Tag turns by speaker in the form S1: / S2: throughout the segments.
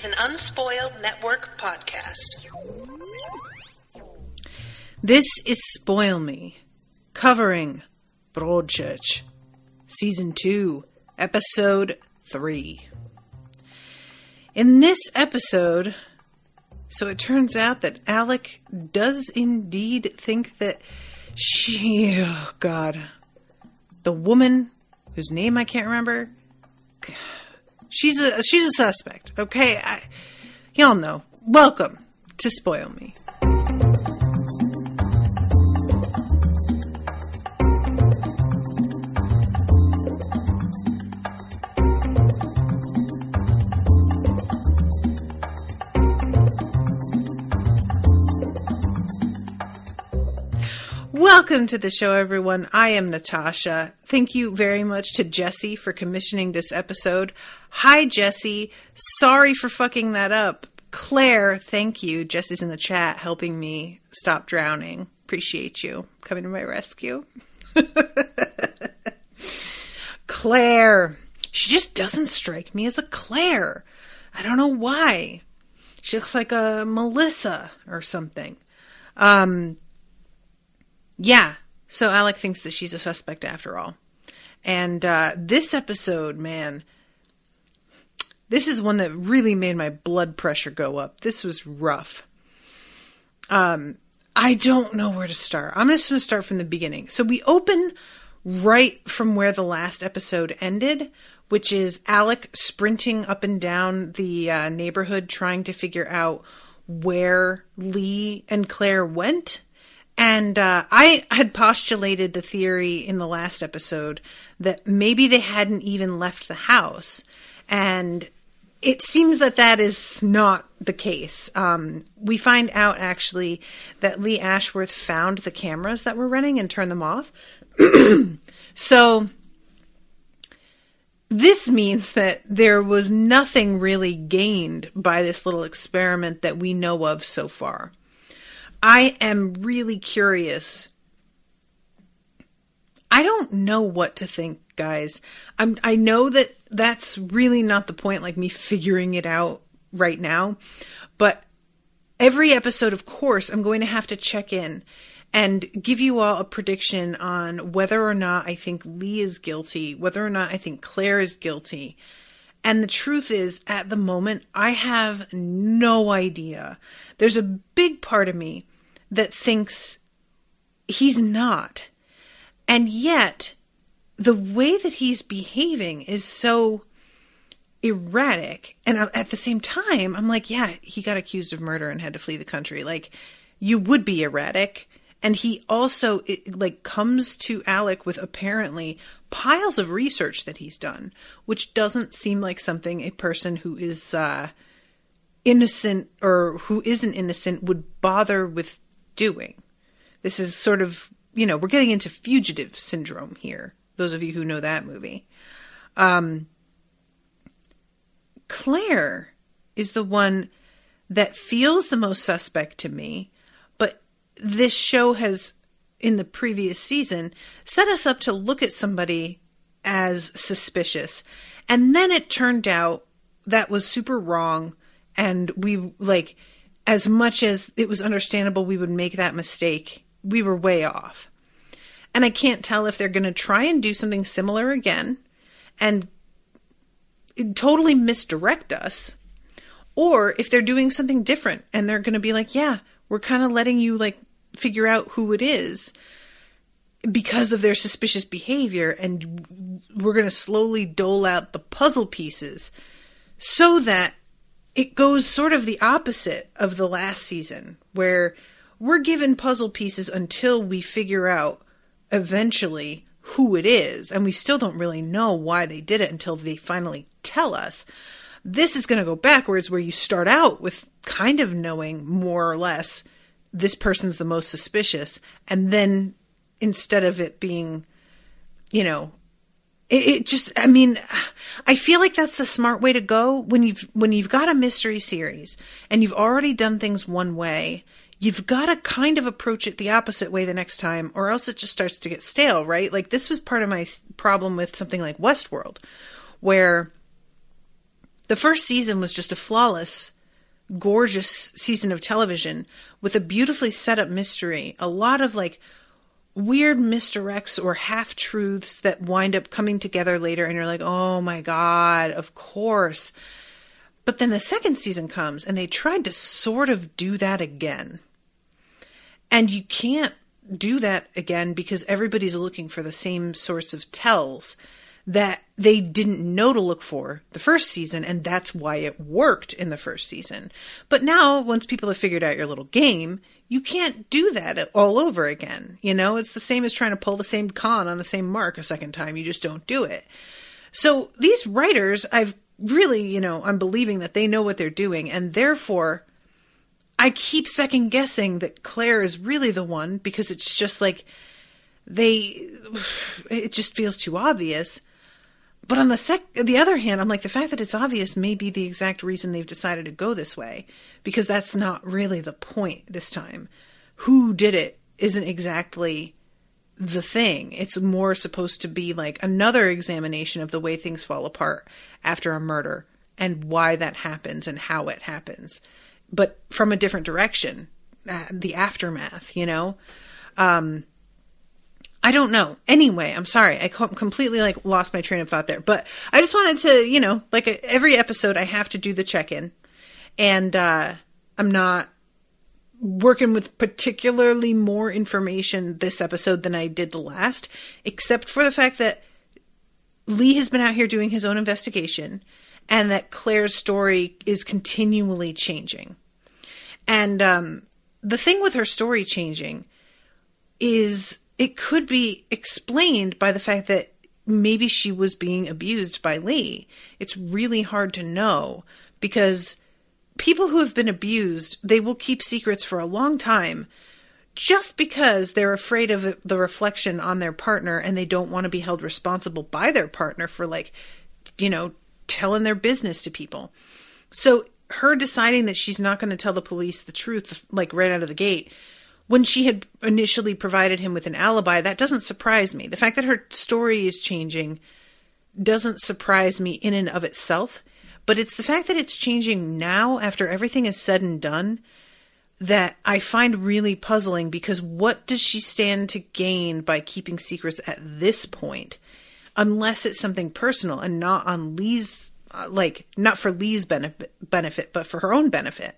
S1: is an Unspoiled Network podcast.
S2: This is Spoil Me, covering Broadchurch, Season 2, Episode 3. In this episode, so it turns out that Alec does indeed think that the woman whose name I can't remember, she's a suspect, okay? Y'all know. Welcome to Spoil Me. Welcome to the show, everyone. I am Natasha. Thank you very much to Jessie for commissioning this episode. Hi, Jessie. Sorry for fucking that up. Claire, thank you. Jessie's in the chat helping me stop drowning. Appreciate you coming to my rescue. Claire. She just doesn't strike me as a Claire. I don't know why. She looks like a Melissa or something. Yeah, so Alec thinks that she's a suspect after all. And this episode, man, this is one that really made my blood pressure go up. This was rough. I don't know where to start. I'm just going to start from the beginning. So we open right from where the last episode ended, which is Alec sprinting up and down the neighborhood trying to figure out where Lee and Claire went. And I had postulated the theory in the last episode that maybe they hadn't even left the house. And it seems that that is not the case. We find out, actually, that Lee Ashworth found the cameras that were running and turned them off. So this means that there was nothing really gained by this little experiment that we know of so far. I am really curious. I don't know what to think, guys. I know that that's really not the point, like me figuring it out right now. But every episode, of course, I'm going to have to check in and give you all a prediction on whether or not I think Lee is guilty, whether or not I think Claire is guilty. And the truth is, at the moment, I have no idea. There's a big part of me that thinks he's not. And yet, the way that he's behaving is so erratic. And at the same time, I'm like, yeah, he got accused of murder and had to flee the country. Like, you would be erratic. And he also, comes to Alec with apparently piles of research that he's done, which doesn't seem like something a person who is innocent or who isn't innocent would bother with doing. This is sort of, we're getting into fugitive syndrome here. Those of you who know that movie. Claire is the one that feels the most suspect to me, but this show has, in the previous season, set us up to look at somebody as suspicious. And then it turned out that was super wrong. And we, as much as it was understandable we would make that mistake, we were way off. And I can't tell if they're going to try and do something similar again and totally misdirect us, or if they're doing something different and they're going to be like, yeah, we're kind of letting you figure out who it is because of their suspicious behavior, and we're going to slowly dole out the puzzle pieces so that it goes sort of the opposite of the last season, where we're given puzzle pieces until we figure out eventually who it is, and we still don't really know why they did it until they finally tell us. This is going to go backwards, where you start out with kind of knowing more or less this person's the most suspicious, and then instead of it being, I feel like that's the smart way to go when you've got a mystery series and you've already done things one way. You've got to kind of approach it the opposite way the next time, or else it just starts to get stale, right? Like, this was part of my problem with something like Westworld, where The first season was just a flawless, gorgeous season of television with a beautifully set up mystery. A lot of like weird misdirects or half-truths that wind up coming together later, and you're like, oh my God, of course. But then the second season comes, and they tried to sort of do that again. And you can't do that again because everybody's looking for the same sorts of tells that they didn't know to look for the first season, and that's why it worked in the first season. But now, once people have figured out your little game, you can't do that all over again. You know, it's the same as trying to pull the same con on the same mark a second time. You just don't do it. So these writers, I've really, I'm believing that they know what they're doing, and therefore I keep second guessing that Claire is really the one, because it's just like it just feels too obvious. But on the other hand, I'm like, the fact that it's obvious may be the exact reason they've decided to go this way, because that's not really the point this time. Who did it isn't exactly the thing. It's more supposed to be like another examination of the way things fall apart after a murder and why that happens and how it happens, but from a different direction, the aftermath, I don't know. Anyway, I'm sorry. I completely lost my train of thought there, but I just wanted to, every episode I have to do the check-in, and I'm not working with particularly more information this episode than I did the last, except for the fact that Lee has been out here doing his own investigation, and that Claire's story is continually changing. And the thing with her story changing is it could be explained by the fact that maybe she was being abused by Lee. It's really hard to know, because people who have been abused, they will keep secrets for a long time just because they're afraid of the reflection on their partner, and they don't want to be held responsible by their partner for telling their business to people. So her deciding that she's not going to tell the police the truth, right out of the gate, when she had initially provided him with an alibi, that doesn't surprise me. The fact that her story is changing doesn't surprise me in and of itself, but it's the fact that it's changing now after everything is said and done that I find really puzzling, because what does she stand to gain by keeping secrets at this point? Unless it's something personal and not on Lee's, not for Lee's benefit, but for her own benefit.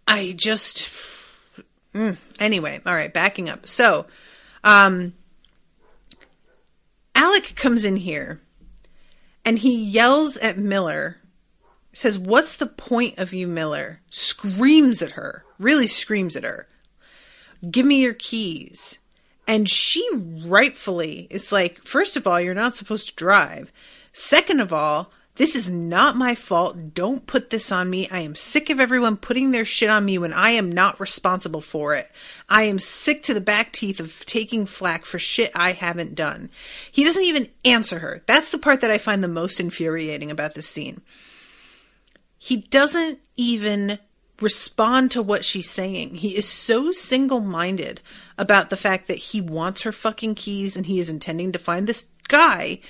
S2: I just... Anyway, all right, backing up. So, Alec comes in here and he yells at Miller, says, "What's the point of you, Miller?" Screams at her, really screams at her. "Give me your keys." And she rightfully is like, first of all, you're not supposed to drive. Second of all, this is not my fault. Don't put this on me. I am sick of everyone putting their shit on me when I am not responsible for it. I am sick to the back teeth of taking flack for shit I haven't done. He doesn't even answer her. That's the part that I find the most infuriating about this scene. He doesn't even respond to what she's saying. He is so single-minded about the fact that he wants her fucking keys and he is intending to find this guy,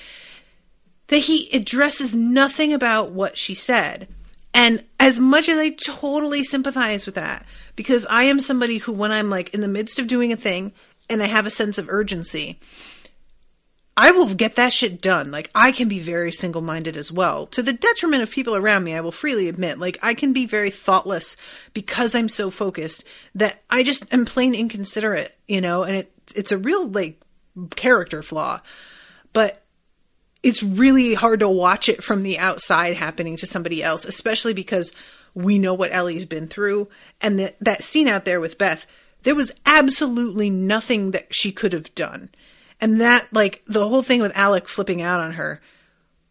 S2: that he addresses nothing about what she said. And as much as I totally sympathize with that, because I am somebody who, when I'm in the midst of doing a thing and I have a sense of urgency, I will get that shit done. I can be very single-minded as well, to the detriment of people around me. I will freely admit, I can be very thoughtless because I'm so focused that I just am plain inconsiderate, and it's a real character flaw, but it's really hard to watch it from the outside happening to somebody else, especially because we know what Ellie's been through. And that scene out there with Beth, there was absolutely nothing that she could have done. And that, the whole thing with Alec flipping out on her,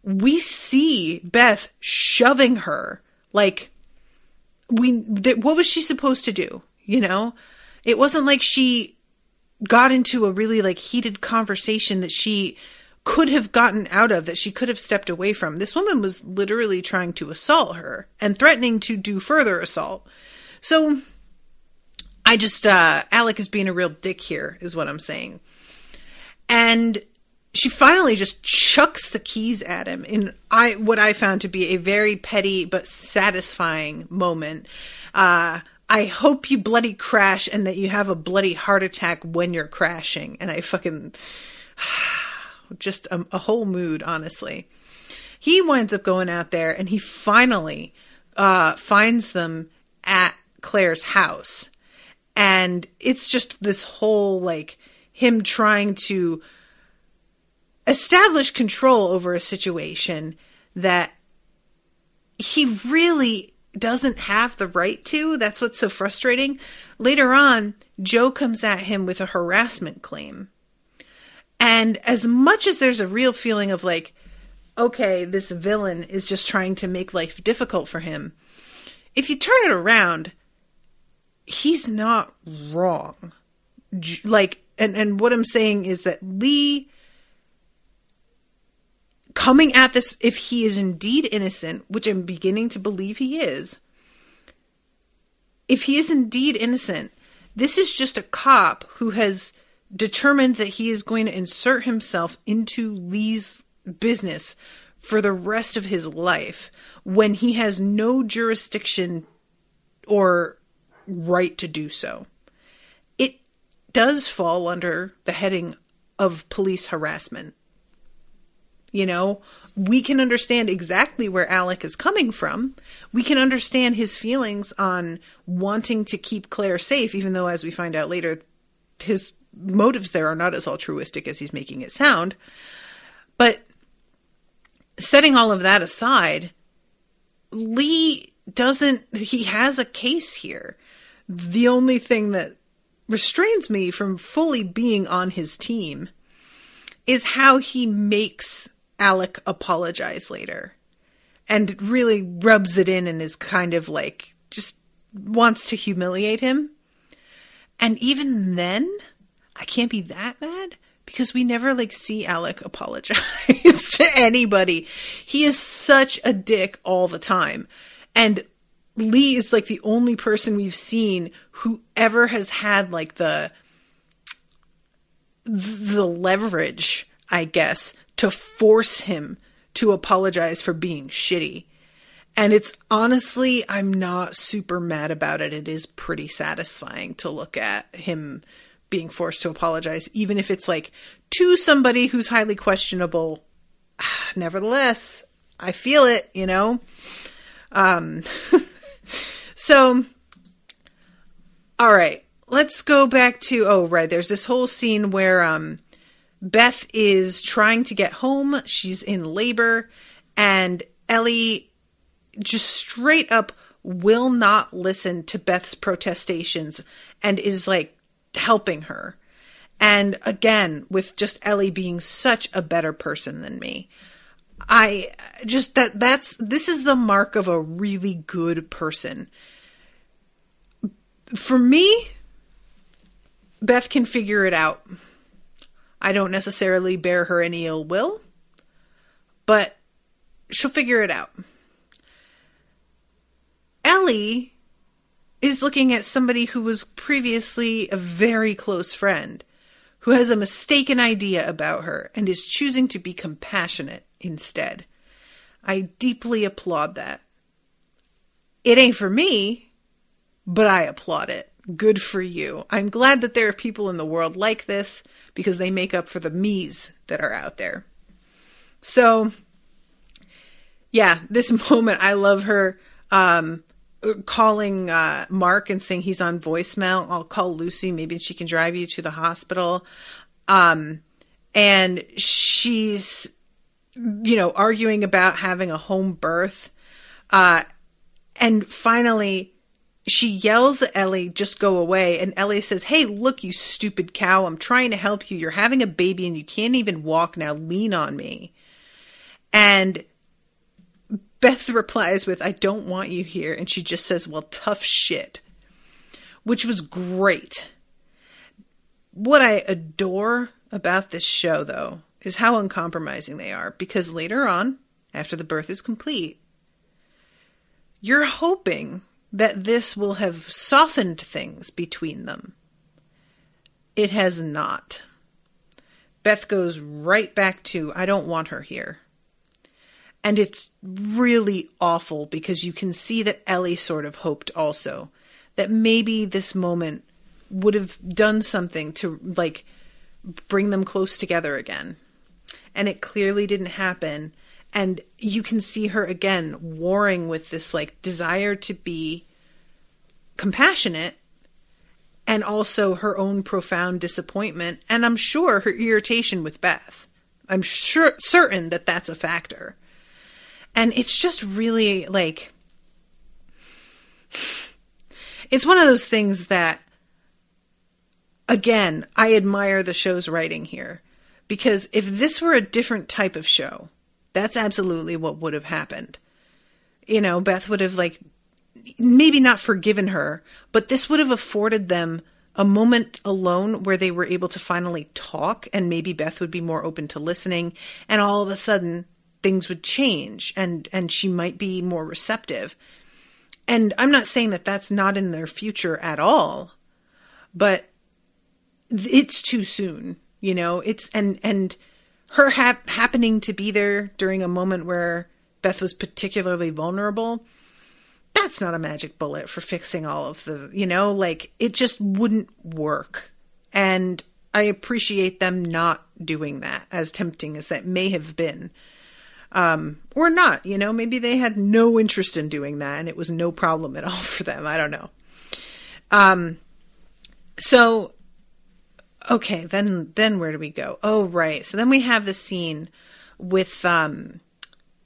S2: we see Beth shoving her. What was she supposed to do? It wasn't like she got into a really heated conversation that she could have gotten out of, that she could have stepped away from. This woman was literally trying to assault her and threatening to do further assault. So Alec is being a real dick here, is what I'm saying. And she finally just chucks the keys at him in what I found to be a very petty but satisfying moment. I hope you bloody crash and that you have a bloody heart attack when you're crashing. And I fucking... just a whole mood, honestly. He winds up going out there and he finally finds them at Claire's house. And it's just this whole, like, him trying to establish control over a situation that he really doesn't have the right to. That's what's so frustrating. Later on, Joe comes at him with a harassment claim. And as much as there's a real feeling of like, okay, this villain is just trying to make life difficult for him, if you turn it around, he's not wrong. Like, and what I'm saying is that Lee coming at this, if he is indeed innocent, which I'm beginning to believe he is, if he is indeed innocent, this is just a cop who has determined that he is going to insert himself into Lee's business for the rest of his life when he has no jurisdiction or right to do so. It does fall under the heading of police harassment. You know, we can understand exactly where Alec is coming from. We can understand his feelings on wanting to keep Claire safe, even though, as we find out later, his motives there are not as altruistic as he's making it sound. But setting all of that aside, Lee he has a case here. The only thing that restrains me from fully being on his team is how he makes Alec apologize later and really rubs it in and is kind of like, just wants to humiliate him. And even then, I can't be that mad because we never like see Alec apologize to anybody. He is such a dick all the time. And Lee is like the only person we've seen who ever has had like the leverage, I guess, to force him to apologize for being shitty. And it's honestly, I'm not super mad about it. It is pretty satisfying to look at him being forced to apologize, even if it's like to somebody who's highly questionable. Nevertheless, I feel it, you know? So, all right, let's go back to, there's this whole scene where, Beth is trying to get home. She's in labor and Ellie just straight up will not listen to Beth's protestations and is like helping her. And again, with just Ellie being such a better person than me, I just, this is the mark of a really good person. For me, Beth can figure it out. I don't necessarily bear her any ill will, but she'll figure it out. Ellie is looking at somebody who was previously a very close friend, who has a mistaken idea about her and is choosing to be compassionate instead. I deeply applaud that. It ain't for me, but I applaud it. Good for you. I'm glad that there are people in the world like this because they make up for the me's that are out there. So, yeah, this moment, I love her calling Mark and saying he's on voicemail. I'll call Lucy. Maybe she can drive you to the hospital. And she's, arguing about having a home birth. And finally, she yells at Ellie, just go away. And Ellie says, hey, look, you stupid cow. I'm trying to help you. You're having a baby and you can't even walk now. Lean on me. And Beth replies with, I don't want you here. And she just says, well, tough shit. Which was great. What I adore about this show, though, is how uncompromising they are. Because later on, after the birth is complete, you're hoping that this will have softened things between them. It has not. Beth goes right back to, I don't want her here. And it's really awful because you can see that Ellie sort of hoped also that maybe this moment would have done something to like bring them close together again. And it clearly didn't happen. And you can see her again warring with this like desire to be compassionate and also her own profound disappointment. And I'm sure her irritation with Beth. I'm certain that that's a factor. And it's just really like, it's one of those things that, again, I admire the show's writing here. Because if this were a different type of show, that's absolutely what would have happened. You know, Beth would have like, maybe not forgiven her, but this would have afforded them a moment alone where they were able to finally talk, and maybe Beth would be more open to listening, and all of a sudden things would change and she might be more receptive. And I'm not saying that that's not in their future at all, but it's too soon, you know, it's, and her happening to be there during a moment where Beth was particularly vulnerable. That's not a magic bullet for fixing all of the, you know, like it just wouldn't work. And I appreciate them not doing that, as tempting as that may have been. Or not, you know, maybe they had no interest in doing that and it was no problem at all for them. I don't know. So, okay, then where do we go? Oh, right. So then we have the scene with,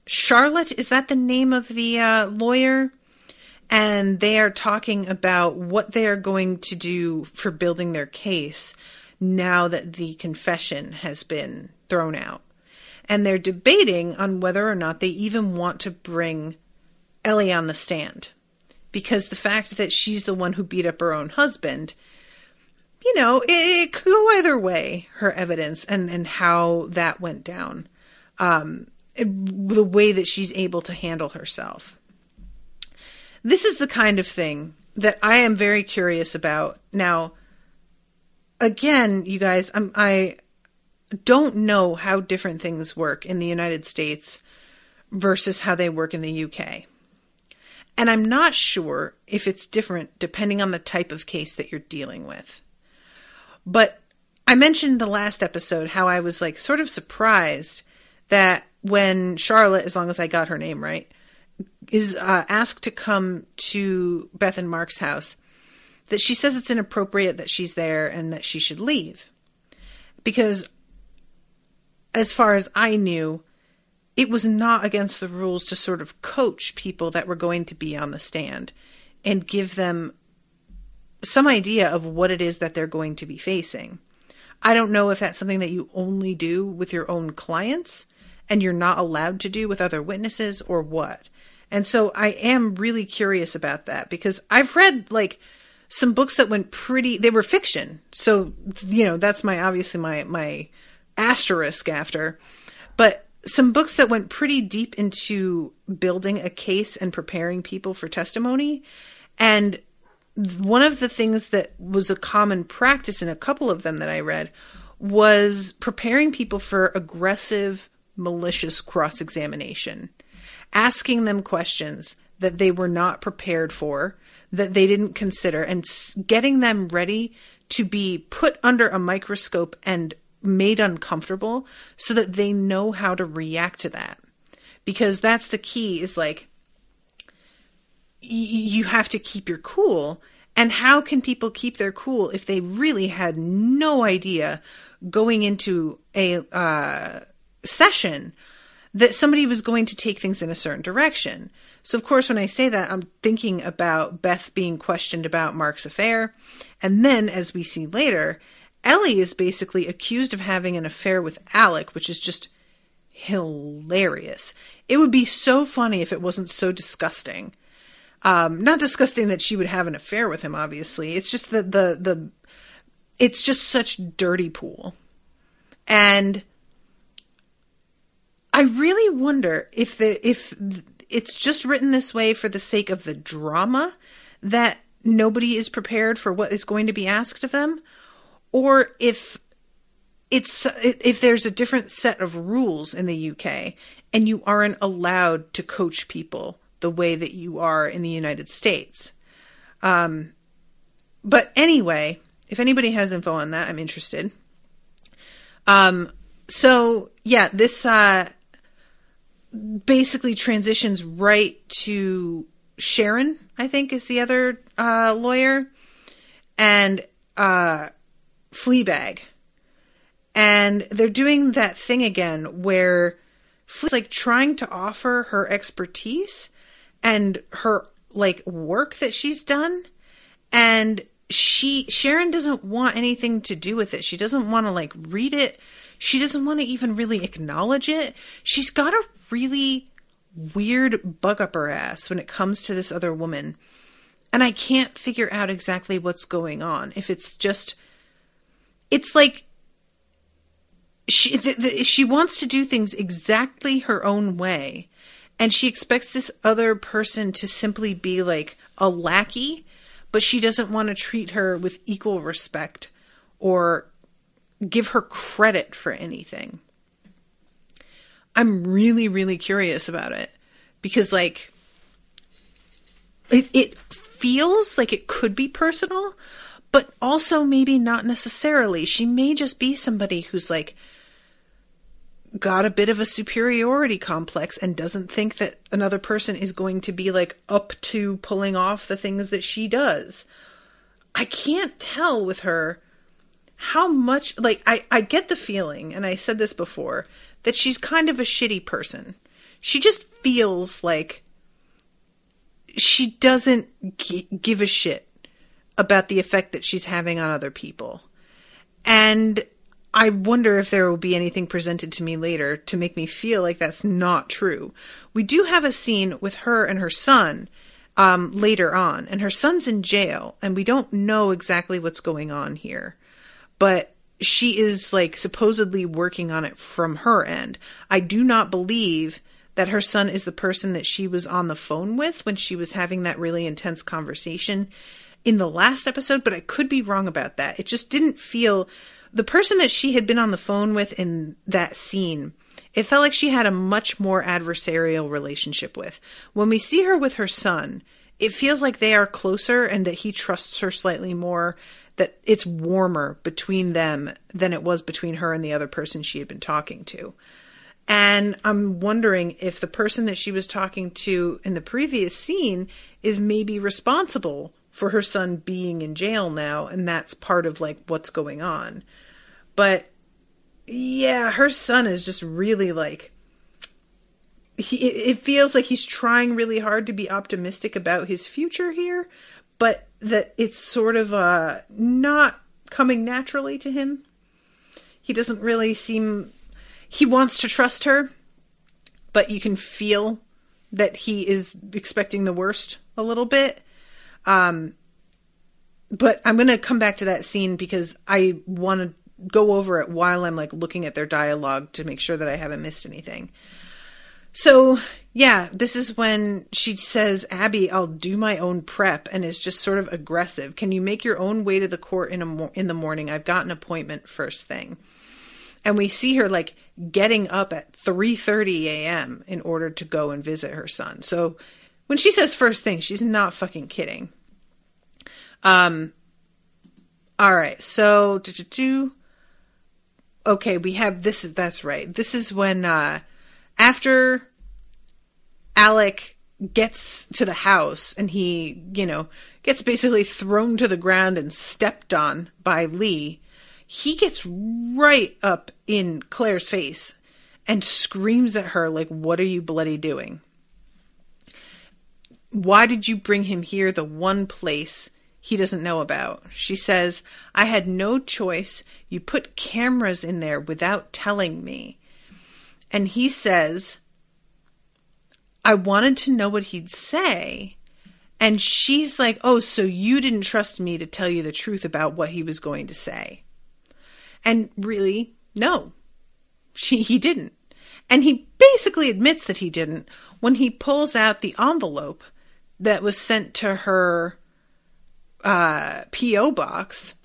S2: Charlotte. Is that the name of the, lawyer? And they are talking about what they are going to do for building their case now that the confession has been thrown out. And they're debating on whether or not they even want to bring Ellie on the stand. Because the fact that she's the one who beat up her own husband, you know, it could go either way, her evidence and how that went down. The way that she's able to handle herself. This is the kind of thing that I am very curious about. Now, again, you guys, I don't know how different things work in the United States versus how they work in the UK. And I'm not sure if it's different depending on the type of case that you're dealing with. But I mentioned the last episode how I was like sort of surprised that when Charlotte, as long as I got her name right, is asked to come to Beth and Mark's house, that she says it's inappropriate that she's there and that she should leave. Because as far as I knew, it was not against the rules to sort of coach people that were going to be on the stand and give them some idea of what it is that they're going to be facing. I don't know if that's something that you only do with your own clients and you're not allowed to do with other witnesses or what. And so I am really curious about that because I've read like some books that went they were fiction. So, you know, that's obviously my asterisk after, but some books that went pretty deep into building a case and preparing people for testimony. And one of the things that was a common practice in a couple of them that I read was preparing people for aggressive, malicious cross-examination, asking them questions that they were not prepared for, that they didn't consider, and getting them ready to be put under a microscope and made uncomfortable so that they know how to react to that. Because that's the key, is like, you have to keep your cool. And how can people keep their cool if they really had no idea going into a session that somebody was going to take things in a certain direction? So, of course, when I say that, I'm thinking about Beth being questioned about Mark's affair. And then, as we see later, Ellie is basically accused of having an affair with Alec, which is just hilarious. It would be so funny if it wasn't so disgusting. Not disgusting that she would have an affair with him, obviously. It's just that it's just such dirty pool. And I really wonder if it's just written this way for the sake of the drama, that nobody is prepared for what is going to be asked of them, or if if there's a different set of rules in the UK and you aren't allowed to coach people the way that you are in the United States. But anyway, if anybody has info on that, I'm interested. So yeah, this basically transitions right to Sharon, I think is the other lawyer, and Fleabag. And they're doing that thing again where Fleabag's like trying to offer her expertise and her like work that she's done. And Sharon doesn't want anything to do with it. She doesn't want to like read it. She doesn't want to even really acknowledge it. She's got a really weird bug up her ass when it comes to this other woman. And I can't figure out exactly what's going on. If it's just, it's like she wants to do things exactly her own way. And she expects this other person to simply be like a lackey, but she doesn't want to treat her with equal respect or give her credit for anything. I'm really, really curious about it because like it feels like it could be personal, but also maybe not necessarily. She may just be somebody who's like got a bit of a superiority complex and doesn't think that another person is going to be like up to pulling off the things that she does. I can't tell with her how much, like, I get the feeling, and I said this before, that she's kind of a shitty person. She just feels like she doesn't give a shit about the effect that she's having on other people. And I wonder if there will be anything presented to me later to make me feel like that's not true. We do have a scene with her and her son later on, and her son's in jail, and we don't know exactly what's going on here. But she is like supposedly working on it from her end. I do not believe that her son is the person that she was on the phone with when she was having that really intense conversation in the last episode, but I could be wrong about that. It just didn't feel... The person that she had been on the phone with in that scene, it felt like she had a much more adversarial relationship with. When we see her with her son, it feels like they are closer and that he trusts her slightly more, that it's warmer between them than it was between her and the other person she had been talking to. And I'm wondering if the person that she was talking to in the previous scene is maybe responsible for her son being in jail now, and that's part of like what's going on. But yeah, her son is just really like, it feels like he's trying really hard to be optimistic about his future here, but that it's sort of not coming naturally to him. He doesn't really seem... He wants to trust her, but you can feel that he is expecting the worst a little bit. But I'm going to come back to that scene because I want to go over it while I'm like looking at their dialogue to make sure that I haven't missed anything. So yeah, this is when she says, Abby, I'll do my own prep, and is just sort of aggressive. Can you make your own way to the court in the morning? I've got an appointment first thing. And we see her like getting up at 3:30 a.m. in order to go and visit her son. So when she says first thing, she's not fucking kidding. All right. So, okay, we have that's right. This is when, after Alec gets to the house and he, gets basically thrown to the ground and stepped on by Lee, he gets right up in Claire's face and screams at her like, what are you bloody doing? Why did you bring him here, the one place he doesn't know about? She says, I had no choice. You put cameras in there without telling me. And he says, I wanted to know what he'd say. And she's like, oh, so you didn't trust me to tell you the truth about what he was going to say. And really, no, he didn't. And he basically admits that he didn't when he pulls out the envelope that was sent to her P.O. box.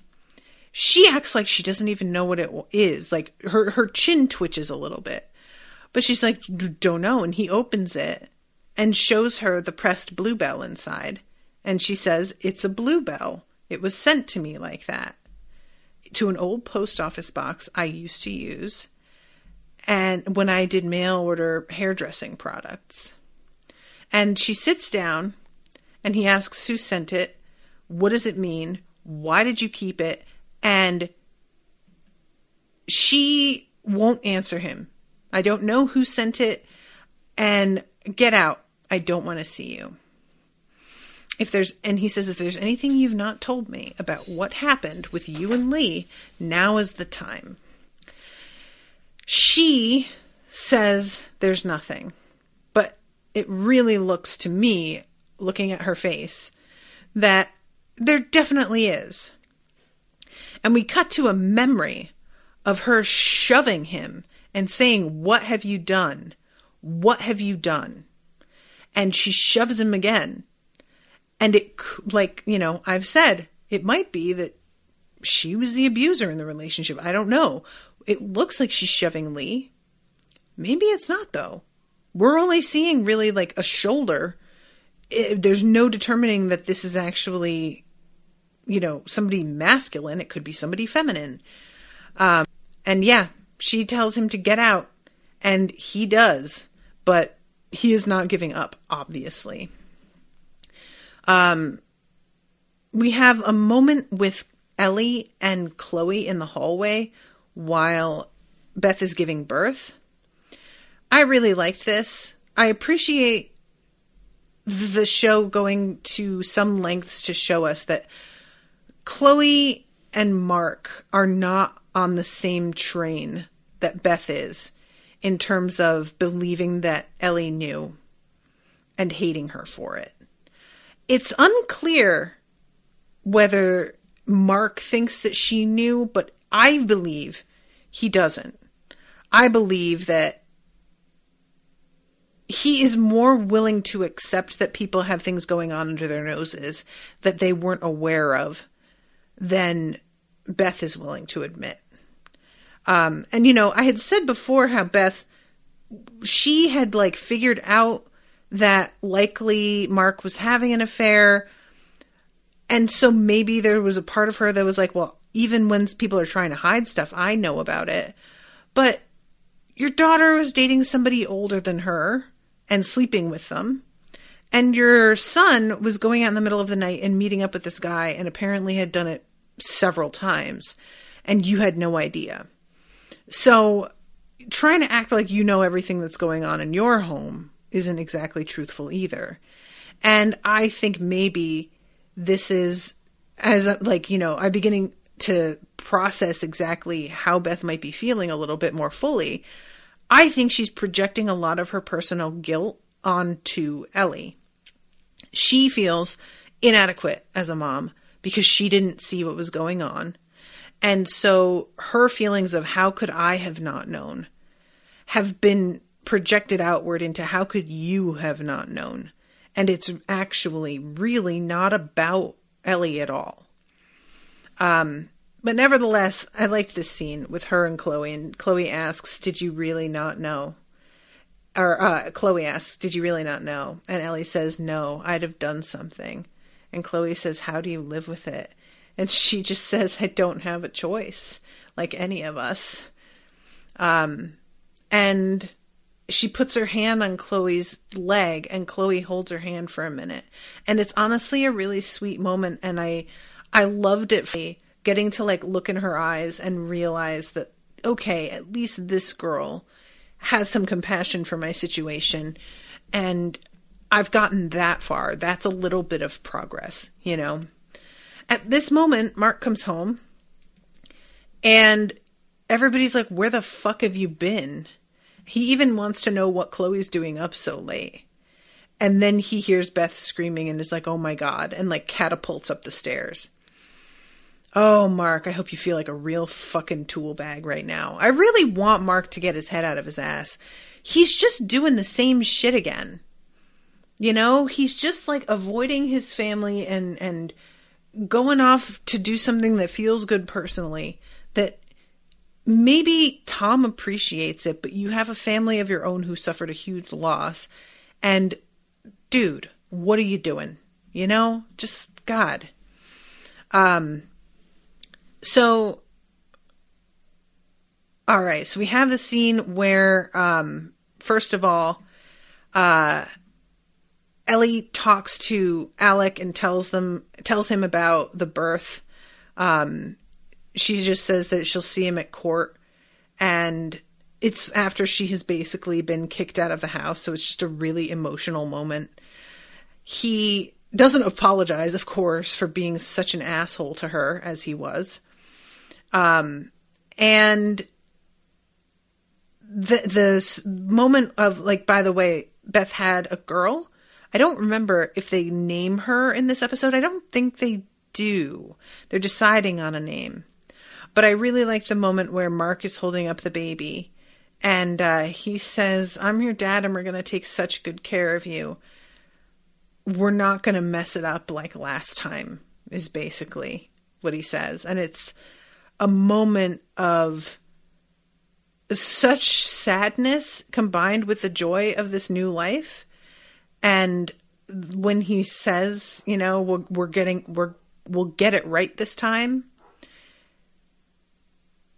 S2: She acts like she doesn't even know what it is. Like her chin twitches a little bit. But she's like, don't know. And he opens it and shows her the pressed bluebell inside. And she says, it's a bluebell. It was sent to me like that. To an old post office box I used to use. And when I did mail order hairdressing products. And she sits down and he asks who sent it. What does it mean? Why did you keep it? And she won't answer him. I don't know who sent it. And get out. I don't want to see you. And he says, if there's anything you've not told me about what happened with you and Lee, now is the time. She says there's nothing. But it really looks to me, looking at her face, that there definitely is. And we cut to a memory of her shoving him and saying, what have you done? What have you done? And she shoves him again. And it, like, you know, I've said, it might be that she was the abuser in the relationship. I don't know. It looks like she's shoving Lee. Maybe it's not, though. We're only seeing really like a shoulder. There's no determining that this is actually, you know, somebody masculine. It could be somebody feminine. And yeah, she tells him to get out. And he does. But he is not giving up, obviously. We have a moment with Ellie and Chloe in the hallway while Beth is giving birth. I really liked this. I appreciate the show going to some lengths to show us that Chloe and Mark are not on the same train that Beth is in terms of believing that Ellie knew and hating her for it. It's unclear whether Mark thinks that she knew, but I believe he doesn't. I believe that he is more willing to accept that people have things going on under their noses that they weren't aware of than Beth is willing to admit. And, you know, I had said before how Beth, she had like figured out that likely Mark was having an affair. And so maybe there was a part of her that was like, well, even when people are trying to hide stuff, I know about it. But your daughter was dating somebody older than her and sleeping with them. And your son was going out in the middle of the night and meeting up with this guy and apparently had done it several times. And you had no idea. So trying to act like you know everything that's going on in your home isn't exactly truthful either. And I think maybe this is, as like, you know, I'm beginning to process exactly how Beth might be feeling a little bit more fully. I think she's projecting a lot of her personal guilt onto Ellie. She feels inadequate as a mom because she didn't see what was going on. And so her feelings of how could I have not known have been projected outward into how could you have not known? And it's actually really not about Ellie at all. But nevertheless, I liked this scene with her and Chloe. And Chloe asks, did you really not know? Or Chloe asks, did you really not know? And Ellie says, no, I'd have done something. And Chloe says, how do you live with it? And she just says, I don't have a choice, like any of us. And she puts her hand on Chloe's leg, and Chloe holds her hand for a minute. And it's honestly a really sweet moment, and I loved it, getting to like look in her eyes and realize that, okay, at least this girl has some compassion for my situation, and I've gotten that far. That's a little bit of progress, you know. At this moment, Mark comes home, and everybody's like, where the fuck have you been? He even wants to know what Chloe's doing up so late. And then he hears Beth screaming and is like, oh my God, and like catapults up the stairs. Oh, Mark, I hope you feel like a real fucking tool bag right now. I really want Mark to get his head out of his ass. He's just doing the same shit again. You know, he's just like avoiding his family and going off to do something that feels good personally, that maybe Tom appreciates it, but you have a family of your own who suffered a huge loss. And dude, what are you doing? You know, just God. So, all right. So we have the scene where, first of all, Ellie talks to Alec and tells him about the birth. She just says that she'll see him at court, and it's after she has basically been kicked out of the house. So it's just a really emotional moment. He doesn't apologize, of course, for being such an asshole to her as he was. And the moment of, like, by the way, Beth had a girl. I don't remember if they name her in this episode. I don't think they do. They're deciding on a name. But I really liked the moment where Mark is holding up the baby. And he says, I'm your dad and we're going to take such good care of you. We're not going to mess it up like last time, is basically what he says. And it's a moment of such sadness combined with the joy of this new life. And when he says, you know, we'll get it right this time,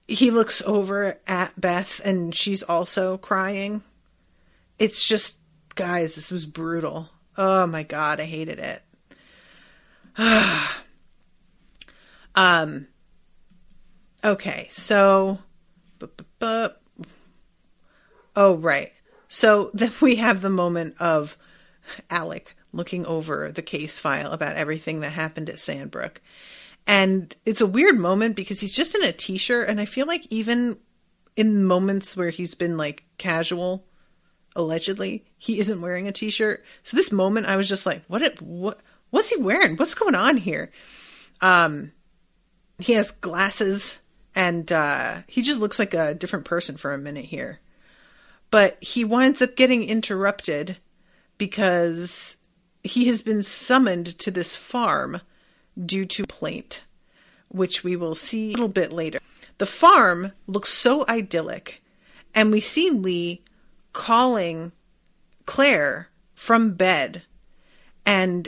S2: he looks over at Beth and she's also crying. It's just, guys, this was brutal. Oh my God, I hated it. Okay, so, oh, right. So then we have the moment of Alec looking over the case file about everything that happened at Sandbrook. And it's a weird moment because he's just in a t-shirt. And I feel like even in moments where he's been like casual, allegedly, he isn't wearing a t-shirt. So this moment I was just like, what's he wearing? What's going on here? He has glasses and he just looks like a different person for a minute here. But he winds up getting interrupted because he has been summoned to this farm due to complaint, which we will see a little bit later. The farm looks so idyllic, and we see Lee calling Claire from bed, and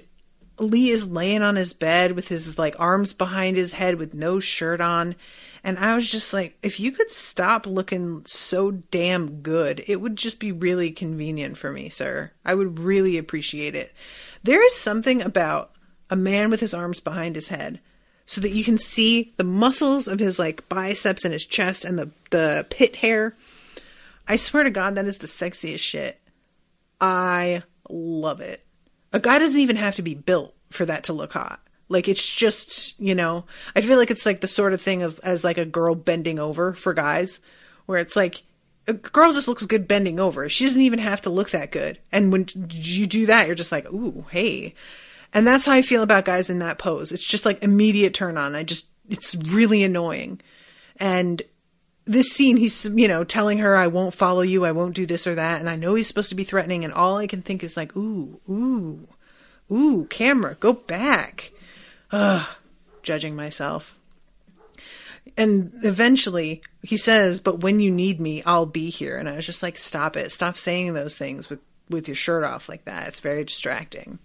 S2: Lee is laying on his bed with his like arms behind his head with no shirt on. And I was just like, if you could stop looking so damn good, it would just be really convenient for me, sir. I would really appreciate it. There is something about a man with his arms behind his head so that you can see the muscles of his like biceps and his chest and the pit hair. I swear to God, that is the sexiest shit. I love it. A guy doesn't even have to be built for that to look hot. Like, it's just, you know, I feel like it's like the sort of thing of as like a girl bending over for guys, where it's like a girl just looks good bending over. She doesn't even have to look that good. And when you do that, you're just like, ooh, hey. And that's how I feel about guys in that pose. It's just like immediate turn on. It's really annoying. And this scene, he's, you know, telling her, I won't follow you. I won't do this or that. And I know he's supposed to be threatening. And all I can think is like, ooh, camera, go back. Ugh, judging myself. And eventually he says, but when you need me, I'll be here. And I was just like, stop it. Stop saying those things with your shirt off like that. It's very distracting.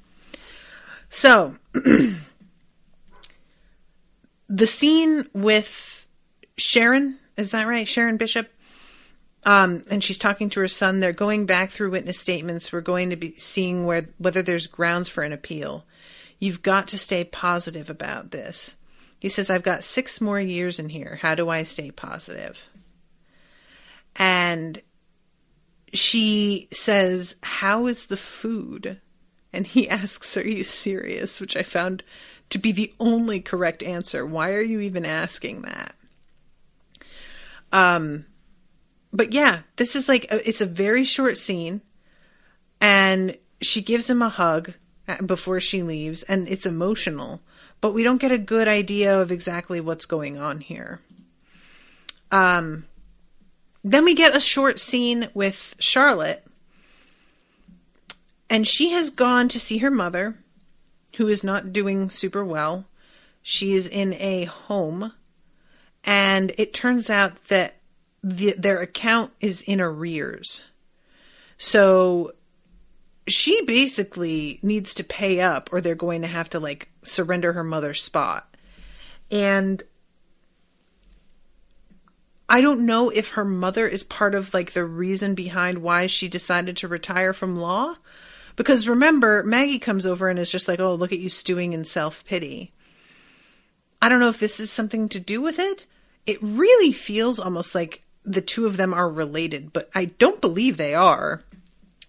S2: So the scene with Sharon, is that right? Sharon Bishop. And she's talking to her son. They're going back through witness statements. We're going to be seeing whether there's grounds for an appeal. You've got to stay positive about this. He says, I've got 6 more years in here. How do I stay positive? And she says, how is the food? And he asks, are you serious? Which I found to be the only correct answer. Why are you even asking that? But yeah, this is like, it's a very short scene. And she gives him a hug before she leaves, and it's emotional, but we don't get a good idea of exactly what's going on here. Then we get a short scene with Charlotte, and she has gone to see her mother, who is not doing super well. She is in a home, and it turns out that their account is in arrears. So she basically needs to pay up, or they're going to have to like surrender her mother's spot. And I don't know if her mother is part of like the reason behind why she decided to retire from law. Because remember, Maggie comes over and is just like, oh, look at you stewing in self-pity. I don't know if this is something to do with it. It really feels almost like the two of them are related, but I don't believe they are.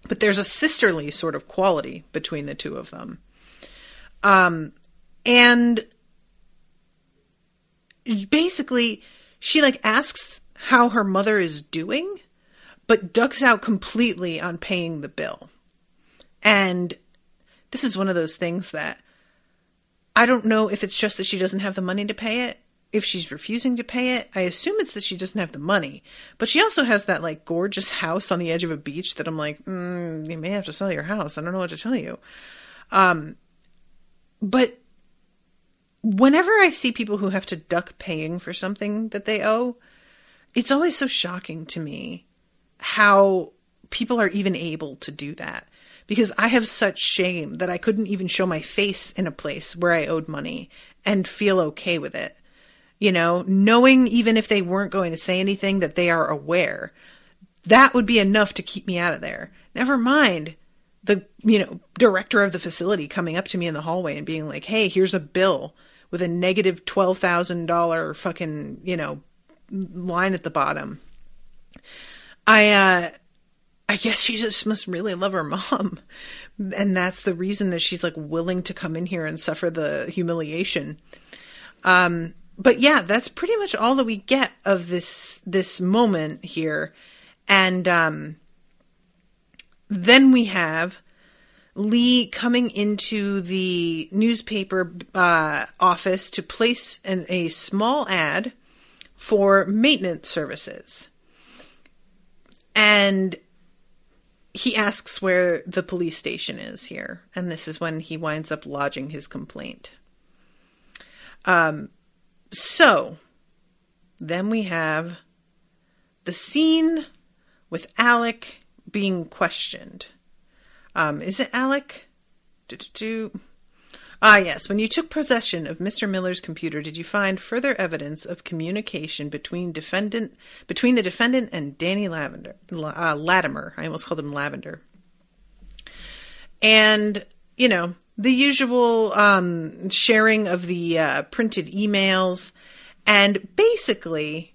S2: But there's a sisterly sort of quality between the two of them. And basically, she like asks how her mother is doing, but ducks out completely on paying the bill. And this is one of those things that I don't know if it's just that she doesn't have the money to pay it. If she's refusing to pay it, I assume it's that she doesn't have the money. But she also has that like gorgeous house on the edge of a beach that I'm like, you may have to sell your house. I don't know what to tell you. But whenever I see people who have to duck paying for something that they owe, it's always so shocking to me how people are even able to do that. Because I have such shame that I couldn't even show my face in a place where I owed money and feel okay with it. You know, knowing even if they weren't going to say anything that they are aware, that would be enough to keep me out of there. Never mind the, director of the facility coming up to me in the hallway and being like, hey, here's a bill with a negative $12,000 fucking, line at the bottom. I guess she just must really love her mom. And that's the reason that she's like willing to come in here and suffer the humiliation. But yeah, that's pretty much all that we get of this moment here. And then we have Lee coming into the newspaper office to place a small ad for maintenance services. And he asks where the police station is here. And this is when he winds up lodging his complaint. So then we have the scene with Alec being questioned. Is it Alec? Yes. When you took possession of Mr. Miller's computer, did you find further evidence of communication between the defendant and Danny Latimer? I almost called him Lavender. And, the usual sharing of the printed emails. And basically,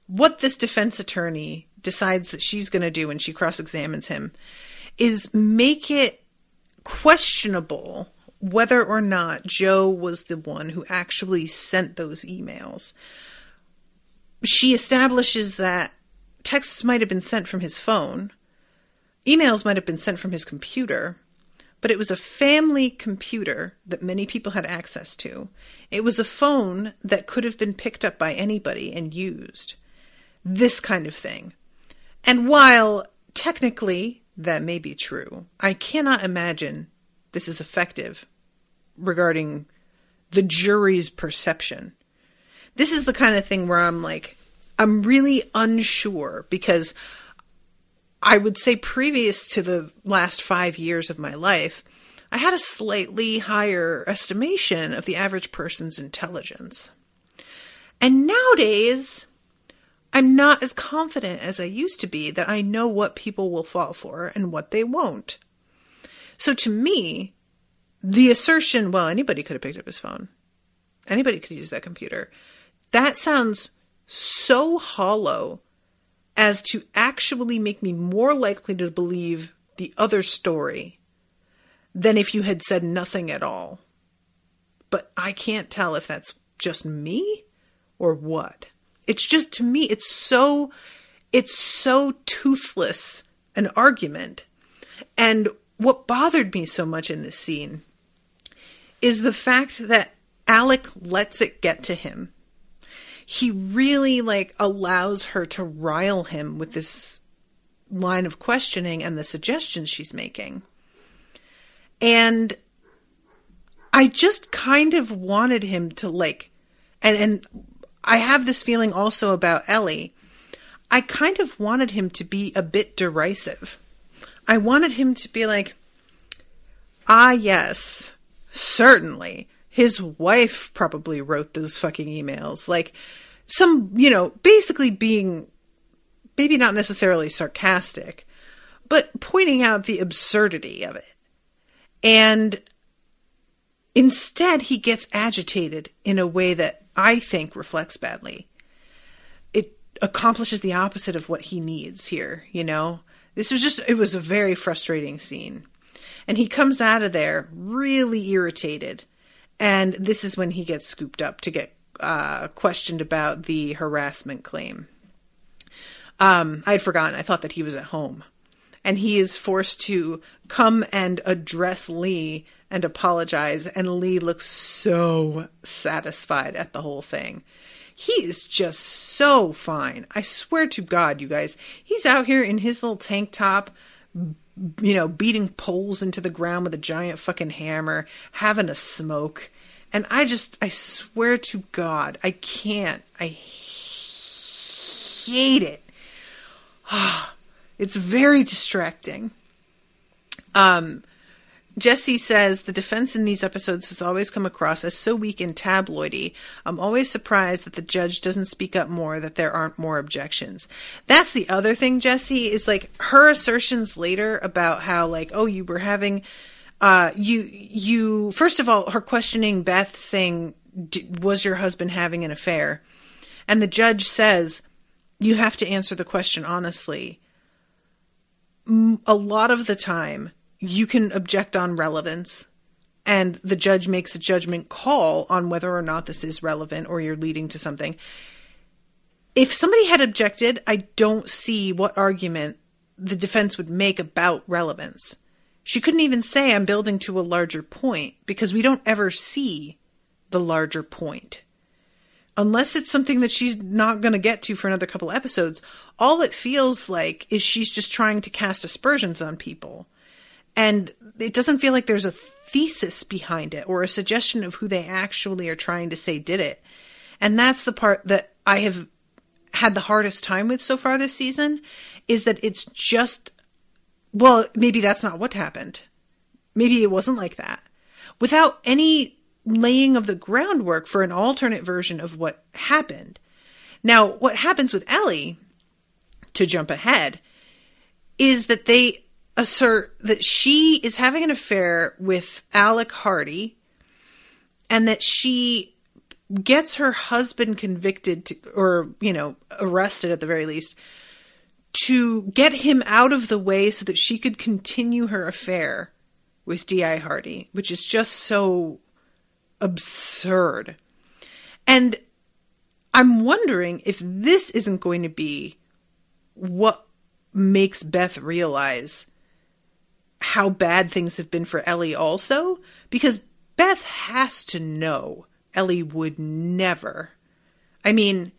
S2: what this defense attorney decides that she's going to do when she cross-examines him is make it questionable whether or not Joe was the one who actually sent those emails. She establishes that texts might have been sent from his phone, emails might have been sent from his computer, but it was a family computer that many people had access to. It was a phone that could have been picked up by anybody and used. This kind of thing. And while technically that may be true, I cannot imagine this is effective regarding the jury's perception. This is the kind of thing where I'm really unsure, because I would say previous to the last 5 years of my life, I had a slightly higher estimation of the average person's intelligence. And nowadays, I'm not as confident as I used to be that I know what people will fall for and what they won't. So to me, the assertion, well, anybody could have picked up his phone. Anybody could use that computer. That sounds so hollow as to actually make me more likely to believe the other story than if you had said nothing at all. But I can't tell if that's just me or what. It's just, to me, it's so toothless an argument. And what bothered me so much in this scene is the fact that Alec lets it get to him. He really allows her to rile him with this line of questioning and the suggestions she's making. And I just kind of wanted him to like, and I have this feeling also about Ellie. I kind of wanted him to be a bit derisive. I wanted him to be like, ah, yes, certainly. His wife probably wrote those fucking emails. Like, some, basically being maybe not necessarily sarcastic, but pointing out the absurdity of it. And instead, he gets agitated in a way that I think reflects badly. It accomplishes the opposite of what he needs here, it was a very frustrating scene. And he comes out of there really irritated. And this is when he gets scooped up to get questioned about the harassment claim. I'd forgotten. I thought that he was at home. And he is forced to come and address Lee and apologize. And Lee looks so satisfied at the whole thing. He is just so fine. I swear to God, you guys, he's out here in his little tank top, beating poles into the ground with a giant fucking hammer, having a smoke. And I swear to God, I can't. I hate it. It's very distracting. Jessie says, the defense in these episodes has always come across as so weak and tabloidy. I'm always surprised that the judge doesn't speak up more, that there aren't more objections. That's the other thing, Jessie, is like her assertions later about how like, oh, you were having, you first of all, her questioning Beth saying, was your husband having an affair? And the judge says, you have to answer the question honestly. A lot of the time, you can object on relevance, and the judge makes a judgment call on whether or not this is relevant or you're leading to something. If somebody had objected, I don't see what argument the defense would make about relevance. She couldn't even say I'm building to a larger point, because we don't ever see the larger point. Unless it's something that she's not going to get to for another couple episodes, all it feels like is she's just trying to cast aspersions on people. And it doesn't feel like there's a thesis behind it or a suggestion of who they actually are trying to say did it. And that's the part that I have had the hardest time with so far this season, is that it's just, well, maybe that's not what happened. Maybe it wasn't like that. Without any laying of the groundwork for an alternate version of what happened. Now, what happens with Ellie, to jump ahead, is that they assert that she is having an affair with Alec Hardy, and that she gets her husband convicted or arrested at the very least, to get him out of the way so that she could continue her affair with D.I. Hardy, which is just so absurd. And I'm wondering if this isn't going to be what makes Beth realize how bad things have been for Ellie also, because Beth has to know Ellie would never. I mean,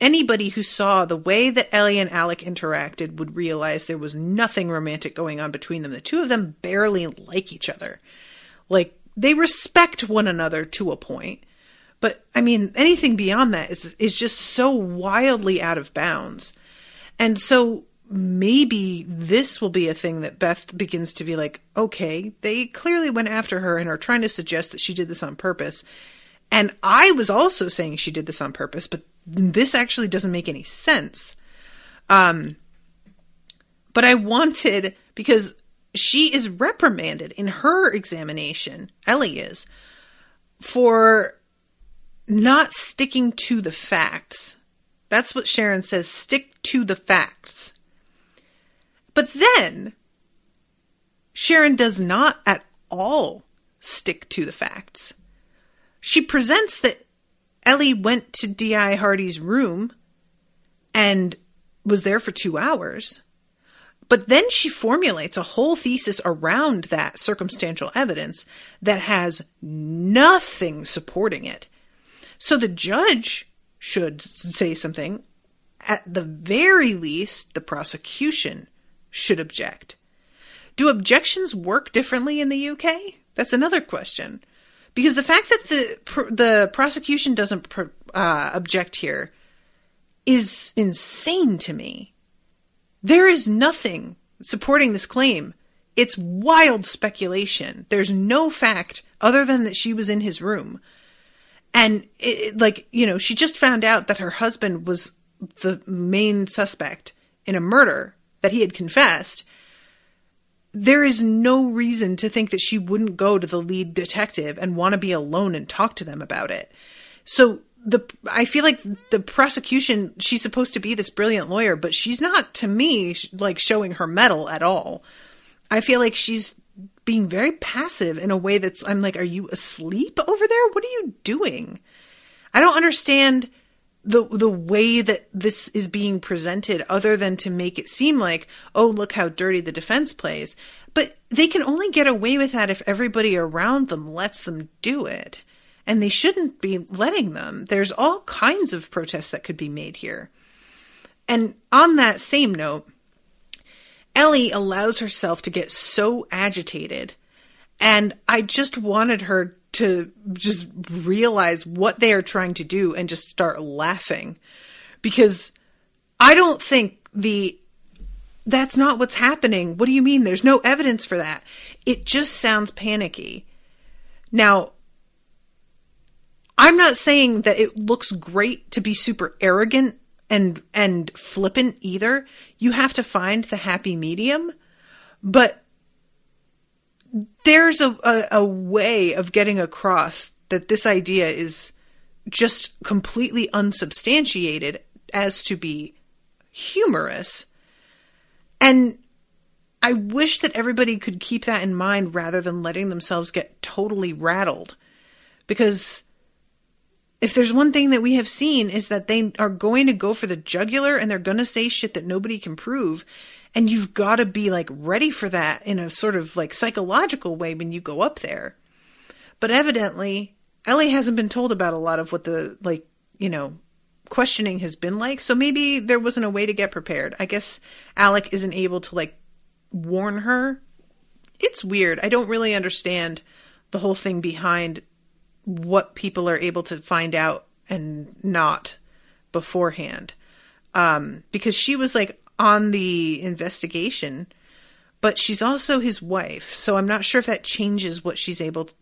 S2: anybody who saw the way that Ellie and Alec interacted would realize there was nothing romantic going on between them. The two of them barely like each other. Like, they respect one another to a point. But, I mean, anything beyond that is just so wildly out of bounds. And so maybe this will be a thing that Beth begins to be like, okay, they clearly went after her and are trying to suggest that she did this on purpose. And I was also saying she did this on purpose, but this actually doesn't make any sense. But I wanted, because she is reprimanded in her examination, Ellie is, for not sticking to the facts. That's what Sharon says, stick to the facts. But then, Sharon does not at all stick to the facts. She presents that Ellie went to D.I. Hardy's room and was there for 2 hours. But then she formulates a whole thesis around that circumstantial evidence that has nothing supporting it. So the judge should say something. At the very least, the prosecution should object. Do objections work differently in the UK? That's another question. Because the fact that the prosecution doesn't object here is insane to me. There is nothing supporting this claim. It's wild speculation. There's no fact other than that she was in his room. And she just found out that her husband was the main suspect in a murder that he had confessed. There is no reason to think that she wouldn't go to the lead detective and want to be alone and talk to them about it. So I feel like the prosecution, she's supposed to be this brilliant lawyer, but she's not, to me, like showing her mettle at all. I feel like she's being very passive in a way I'm like, are you asleep over there? What are you doing? I don't understand the way that this is being presented, other than to make it seem like, oh, look how dirty the defense plays. But they can only get away with that if everybody around them lets them do it. And they shouldn't be letting them. There's all kinds of protests that could be made here. And on that same note, Ellie allows herself to get so agitated. And I just wanted her to just realize what they are trying to do and just start laughing. Because I don't think that's not what's happening. What do you mean? There's no evidence for that. It just sounds panicky. Now, I'm not saying that it looks great to be super arrogant and flippant either. You have to find the happy medium. But there's a way of getting across that this idea is just completely unsubstantiated as to be humorous. And I wish that everybody could keep that in mind rather than letting themselves get totally rattled. Because if there's one thing that we have seen is that they are going to go for the jugular and they're going to say shit that nobody can prove. And you've got to be like ready for that in a sort of like psychological way when you go up there. But evidently, Ellie hasn't been told about a lot of what the questioning has been like. So maybe there wasn't a way to get prepared. I guess Alec isn't able to warn her. It's weird. I don't really understand the whole thing behind what people are able to find out and not beforehand. Because she was on the investigation, but she's also his wife. So I'm not sure if that changes what she's able to,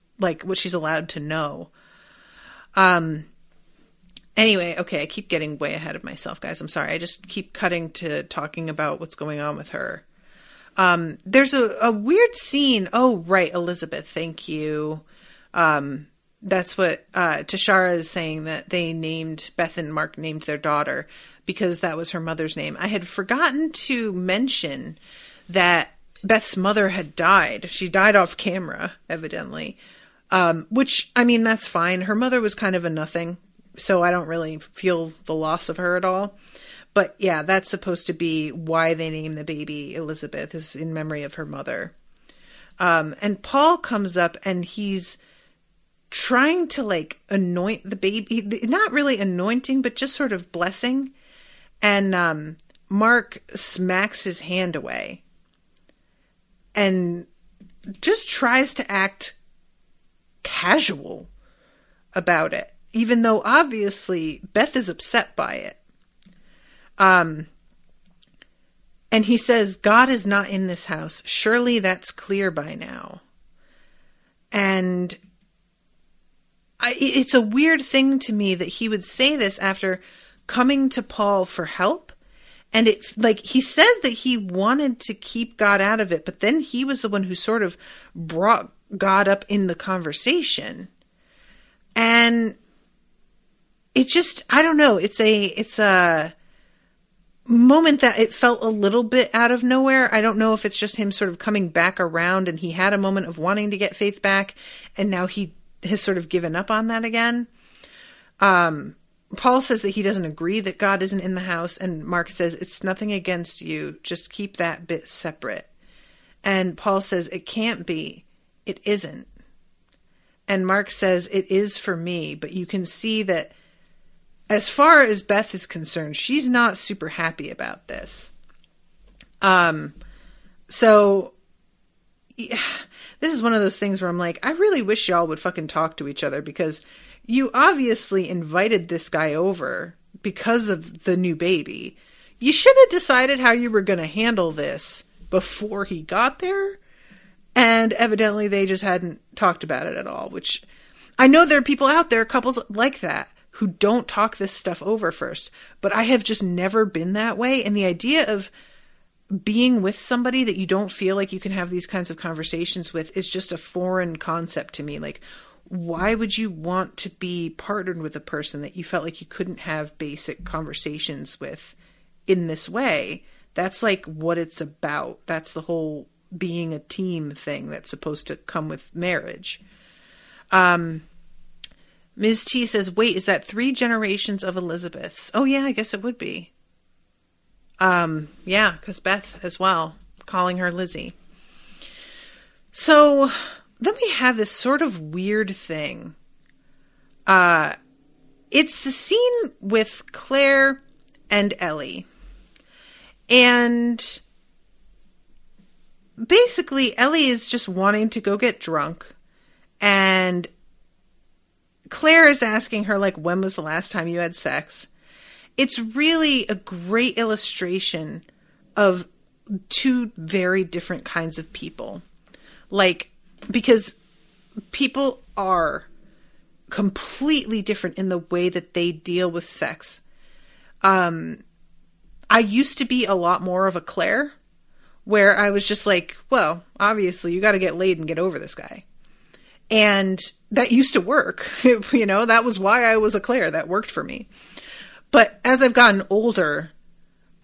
S2: what she's allowed to know. Anyway, okay, I keep getting way ahead of myself, guys. I'm sorry. I just keep cutting to talking about what's going on with her. There's a weird scene. Oh, right. Elizabeth. Thank you. That's what Tashara is saying, that Beth and Mark named their daughter because that was her mother's name. I had forgotten to mention that Beth's mother had died. She died off camera, evidently. Which, I mean, that's fine. Her mother was kind of a nothing, so I don't really feel the loss of her at all. But yeah, that's supposed to be why they named the baby Elizabeth, is in memory of her mother. And Paul comes up and he's trying to anoint the baby, not really anointing, but just sort of blessing. And Mark smacks his hand away and just tries to act casual about it, even though obviously Beth is upset by it. And he says, God is not in this house. Surely that's clear by now. And it's a weird thing to me that he would say this after coming to Paul for help. And he said that he wanted to keep God out of it, but then he was the one who sort of brought God up in the conversation. And it just, I don't know, it's a moment that it felt a little bit out of nowhere. I don't know if it's just him sort of coming back around and he had a moment of wanting to get faith back and now he has sort of given up on that again. Paul says that he doesn't agree that God isn't in the house, and Mark says, it's nothing against you, just keep that bit separate. And Paul says, it can't be, it isn't. And Mark says, it is for me, but you can see that as far as Beth is concerned, she's not super happy about this. So yeah, this is one of those things where I'm like, I really wish y'all would fucking talk to each other, because you obviously invited this guy over because of the new baby. You should have decided how you were going to handle this before he got there. And evidently they just hadn't talked about it at all, which I know there are people out there, couples like that, who don't talk this stuff over first. But I have just never been that way. And the idea of being with somebody that you don't feel like you can have these kinds of conversations with is just a foreign concept to me. Like, why would you want to be partnered with a person that you felt like you couldn't have basic conversations with in this way? That's like what it's about. That's the whole being a team thing that's supposed to come with marriage. Ms. T says, wait, is that 3 generations of Elizabeths? Oh yeah, I guess it would be. Yeah, because Beth as well, calling her Lizzie. So then we have this sort of weird thing. It's the scene with Claire and Ellie. And basically, Ellie is just wanting to go get drunk. And Claire is asking her, like, when was the last time you had sex? It's really a great illustration of 2 very different kinds of people. Like, because people are completely different in the way that they deal with sex. I used to be a lot more of a Claire, where I was just like, well, obviously you got to get laid and get over this guy. And that used to work. You know, that was why I was a Claire. That worked for me. But as I've gotten older,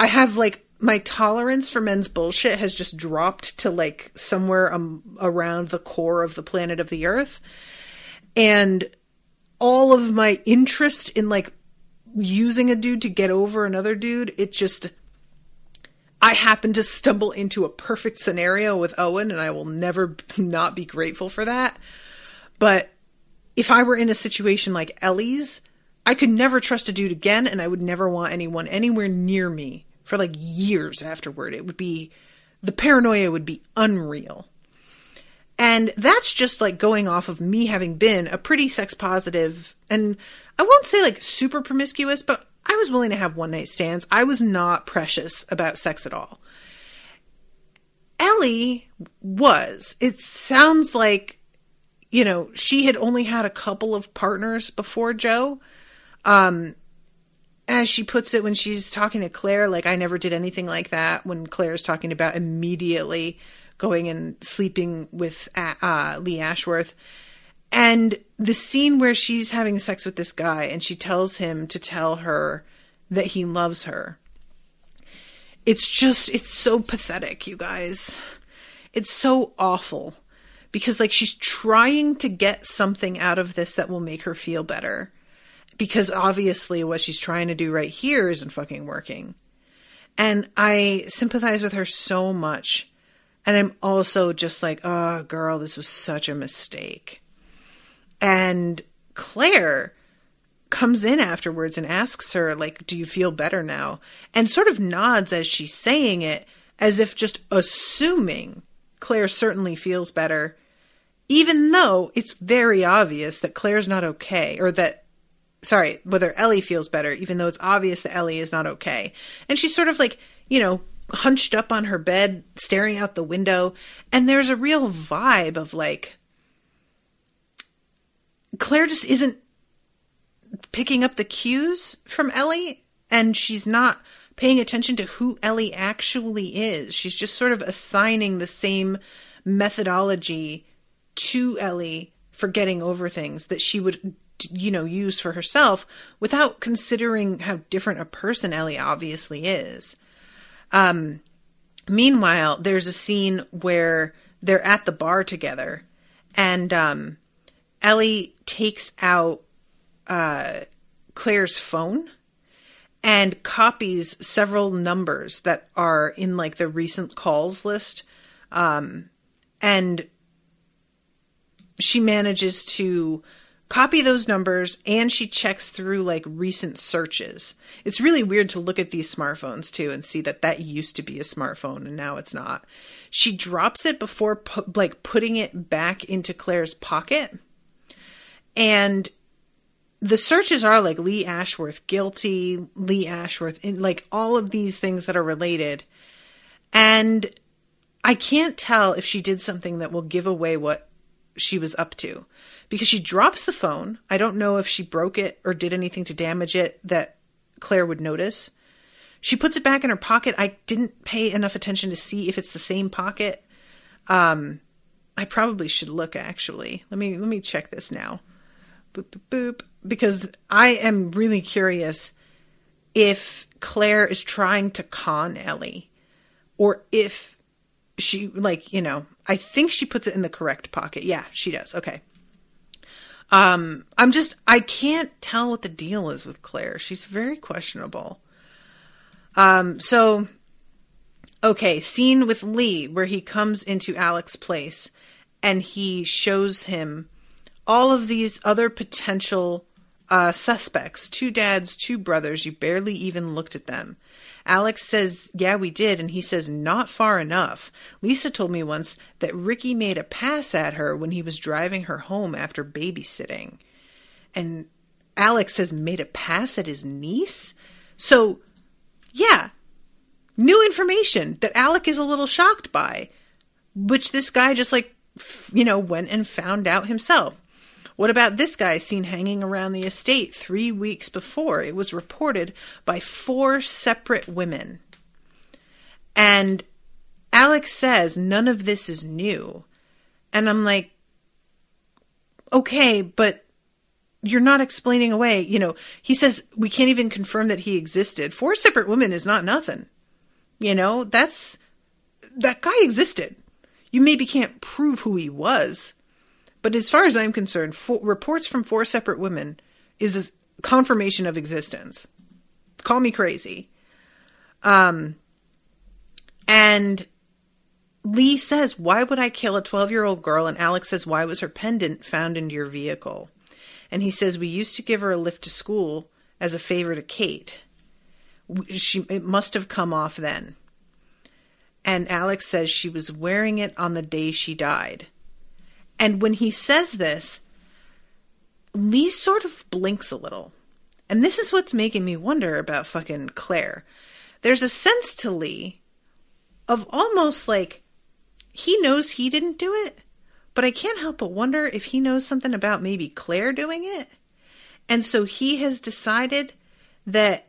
S2: I have like, my tolerance for men's bullshit has just dropped to like somewhere around the core of the planet of the earth. And all of my interest in like using a dude to get over another dude, I happen to stumble into a perfect scenario with Owen, and I will never not be grateful for that. But if I were in a situation like Ellie's, I could never trust a dude again, and I would never want anyone anywhere near me for like years afterward. The paranoia would be unreal. And that's just like going off of me having been a pretty sex positive, and I won't say like super promiscuous, but I was willing to have one night stands. I was not precious about sex at all. Ellie was. It sounds like, you know, she had only had a couple of partners before Joe. As she puts it when she's talking to Claire, like, I never did anything like that, when Claire's talking about immediately going and sleeping with Lee Ashworth. And the scene where she's having sex with this guy and she tells him to tell her that he loves her. It's so pathetic, you guys. It's so awful. Because, like, she's trying to get something out of this that will make her feel better. Because obviously what she's trying to do right here isn't fucking working. And I sympathize with her so much. And I'm also just like, oh, girl, this was such a mistake. And Claire comes in afterwards and asks her, like, do you feel better now? And sort of nods as she's saying it, as if just assuming Claire certainly feels better, even though it's very obvious that Claire's not okay, or that, sorry, whether Ellie feels better, even though it's obvious that Ellie is not okay. And she's sort of like, you know, hunched up on her bed, staring out the window. And there's a real vibe of like, Claire just isn't picking up the cues from Ellie, and she's not paying attention to who Ellie actually is. She's just sort of assigning the same methodology to Ellie for getting over things that she would, you know, use for herself, without considering how different a person Ellie obviously is. Meanwhile, there's a scene where they're at the bar together, and Ellie takes out Claire's phone and copies several numbers that are in like the recent calls list. And she manages to copy those numbers, and she checks through like recent searches. It's really weird to look at these smartphones too and see that that used to be a smartphone and now it's not. She drops it before putting it back into Claire's pocket. And the searches are like Lee Ashworth guilty, Lee Ashworth, and like all of these things that are related. And I can't tell if she did something that will give away what she was up to, because she drops the phone. I don't know if she broke it or did anything to damage it that Claire would notice. She puts it back in her pocket. I didn't pay enough attention to see if it's the same pocket. I probably should look, actually. Let me check this now. Boop, boop, boop. Because I am really curious if Claire is trying to con Ellie, or if she, like, you know, I think she puts it in the correct pocket. Yeah, she does. Okay. I can't tell what the deal is with Claire. She's very questionable. Okay, scene with Lee where he comes into Alec's place and he shows him all of these other potential suspects. 2 dads, 2 brothers. You barely even looked at them. Alex says, yeah, we did. And he says, not far enough. Lisa told me once that Ricky made a pass at her when he was driving her home after babysitting. And Alex says, made a pass at his niece? So, yeah, new information that Alec is a little shocked by, which this guy just like, you know, went and found out himself. What about this guy seen hanging around the estate 3 weeks before? It was reported by 4 separate women. And Alex says none of this is new. And I'm like, okay, but you're not explaining away. You know, he says we can't even confirm that he existed. 4 separate women is not nothing. You know, that guy existed. You maybe can't prove who he was. But as far as I'm concerned, reports from 4 separate women is a confirmation of existence. Call me crazy. And Lee says, why would I kill a 12-year-old girl? And Alex says, why was her pendant found in your vehicle? And he says, we used to give her a lift to school as a favor to Kate. It must have come off then. And Alex says she was wearing it on the day she died. And when he says this, Lee sort of blinks a little. And this is what's making me wonder about fucking Claire. There's a sense to Lee of almost like he knows he didn't do it, but I can't help but wonder if he knows something about maybe Claire doing it. And so he has decided that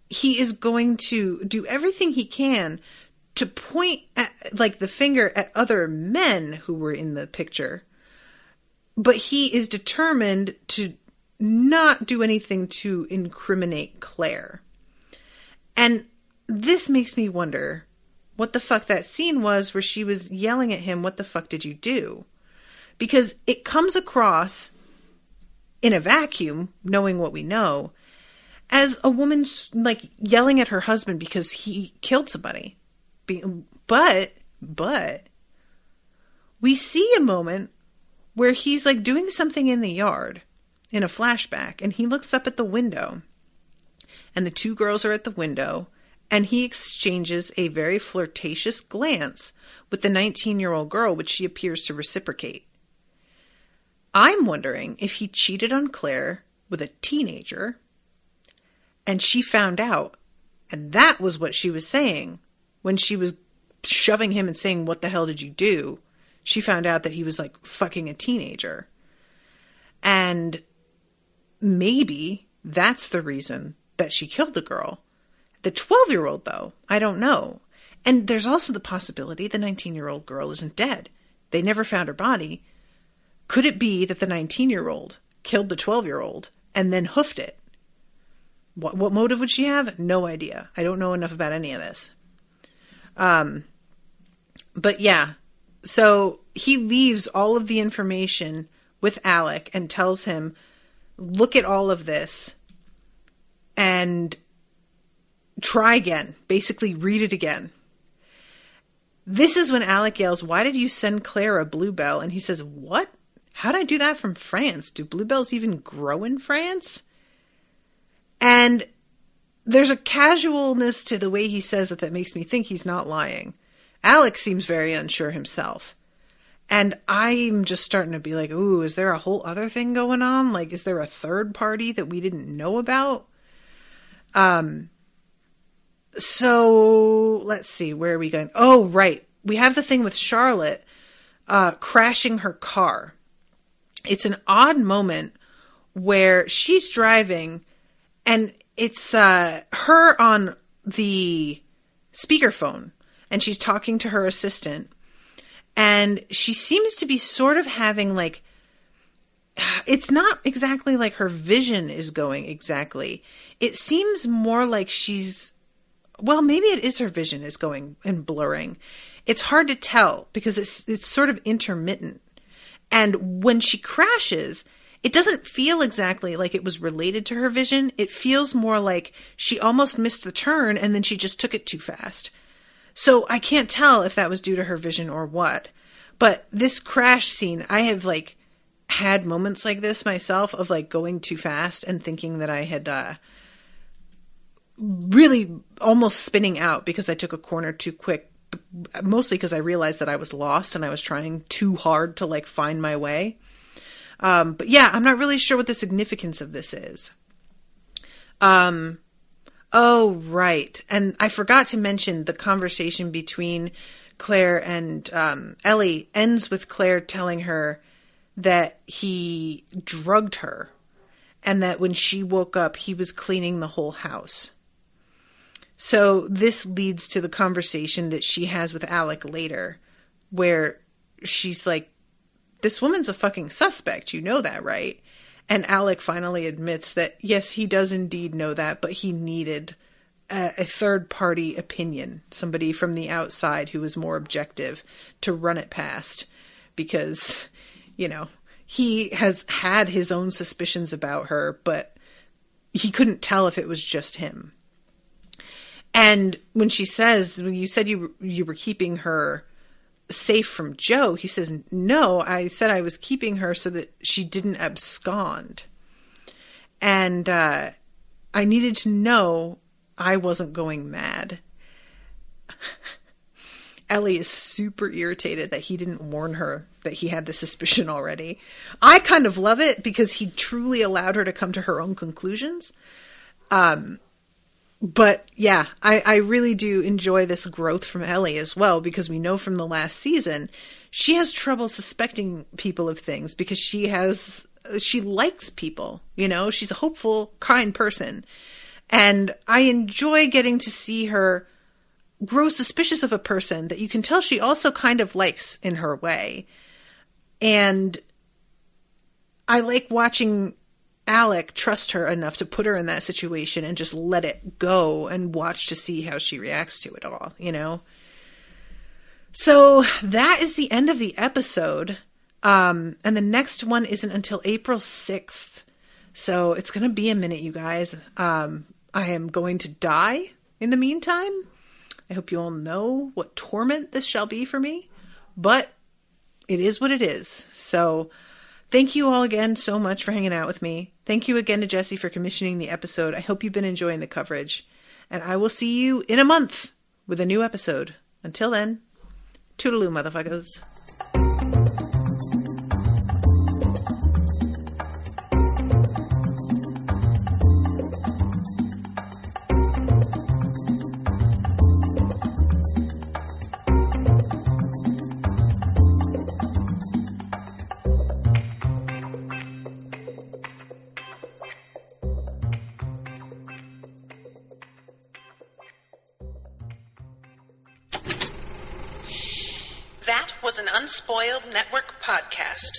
S2: he is going to do everything he can to point at, like, the finger at other men who were in the picture. But he is determined to not do anything to incriminate Claire. And this makes me wonder what the fuck that scene was where she was yelling at him, what the fuck did you do? Because it comes across in a vacuum, knowing what we know, as a woman like yelling at her husband because he killed somebody. But we see a moment where he's like doing something in the yard in a flashback, and he looks up at the window, and the 2 girls are at the window, and he exchanges a very flirtatious glance with the 19-year-old girl, which she appears to reciprocate. I'm wondering if he cheated on Claire with a teenager, and she found out, and that was what she was saying when she was shoving him and saying, what the hell did you do? She found out that he was like fucking a teenager. And maybe that's the reason that she killed the girl. The 12-year-old, though, I don't know. And there's also the possibility the 19-year-old girl isn't dead. They never found her body. Could it be that the 19-year-old killed the 12-year-old and then hoofed it? What motive would she have? No idea. I don't know enough about any of this. But yeah. So he leaves all of the information with Alec and tells him, look at all of this and try again. Basically, read it again. This is when Alec yells, why did you send Claire a bluebell? And he says, what? how'd I do that from France? Do bluebells even grow in France? And there's a casualness to the way he says it that makes me think he's not lying. Alec seems very unsure himself. And I'm just starting to be like, ooh, is there a whole other thing going on? Like, is there a third party that we didn't know about? So let's see, where are we going? Oh, right. We have the thing with Charlotte crashing her car. It's an odd moment where she's driving and it's her on the speakerphone and she's talking to her assistant. And she seems to be sort of having like, it's not exactly like her vision is going exactly. It seems more like well, maybe it is her vision is going and blurring. It's hard to tell because it's sort of intermittent. And when she crashes, it doesn't feel exactly like it was related to her vision. It feels more like she almost missed the turn and then she just took it too fast. So I can't tell if that was due to her vision or what. But this crash scene, I have like had moments like this myself of like going too fast and thinking that I had really almost spinning out because I took a corner too quick. Mostly because I realized that I was lost and I was trying too hard to like find my way. But yeah, I'm not really sure what the significance of this is. Oh, right. And I forgot to mention the conversation between Claire and Ellie ends with Claire telling her that he drugged her and that when she woke up, he was cleaning the whole house. So this leads to the conversation that she has with Alec later, where she's like, this woman's a fucking suspect. You know that, right? And Alec finally admits that, yes, he does indeed know that, but he needed a third-party opinion, somebody from the outside who was more objective to run it past. Because, you know, he has had his own suspicions about her, but he couldn't tell if it was just him. And when she says, when you said you were keeping her safe from Joe, he says, no, I said I was keeping her so that she didn't abscond. And I needed to know I wasn't going mad. Ellie is super irritated that he didn't warn her that he had the suspicion already. I kind of love it because he truly allowed her to come to her own conclusions. But yeah, I really do enjoy this growth from Ellie as well, because we know from the last season, she has trouble suspecting people of things because she likes people, you know, she's a hopeful, kind person. And I enjoy getting to see her grow suspicious of a person that you can tell she also kind of likes in her way. And I like watching Alec trust her enough to put her in that situation and just let it go and watch to see how she reacts to it all, you know? So that is the end of the episode. And the next one isn't until April 6th. So it's going to be a minute, you guys. I am going to die in the meantime. I hope you all know what torment this shall be for me, but it is what it is. So thank you all again so much for hanging out with me. Thank you again to Jessie for commissioning the episode. I hope you've been enjoying the coverage. And I will see you in a month with a new episode. Until then, toodaloo, motherfuckers.
S1: That was an Unspoiled Network podcast.